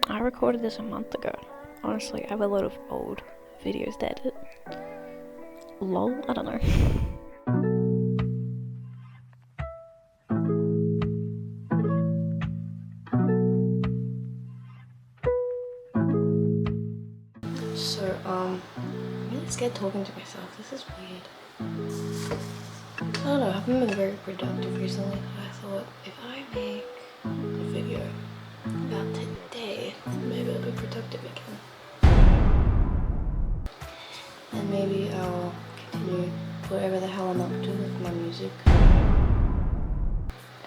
I recorded this a month ago. Honestly, I have a lot of old videos to edit. Lol, I don't know. So, I'm really scared talking to myself. This is weird. I don't know, I haven't been very productive recently. I thought if I make a video about today, maybe I'll be productive again. And maybe I'll continue whatever the hell I'm up to with my music.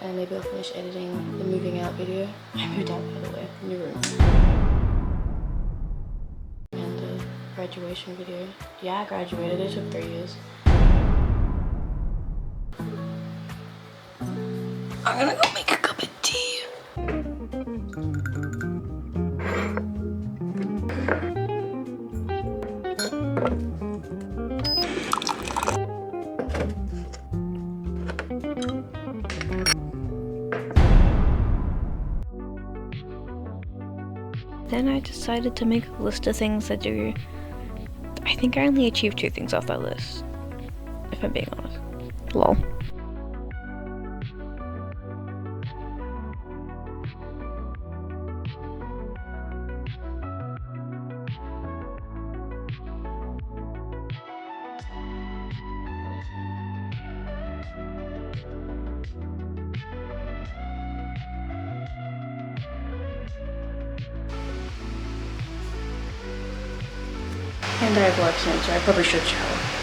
And maybe I'll finish editing the moving out video. I moved out, by the way, new room. And the graduation video. Yeah, I graduated, it took 3 years. I'm gonna go make a cup of tea. Then I decided to make a list of things I do. I think I only achieved 2 things off that list, if I'm being honest. Lol. And I have blood cancer, I probably should shower.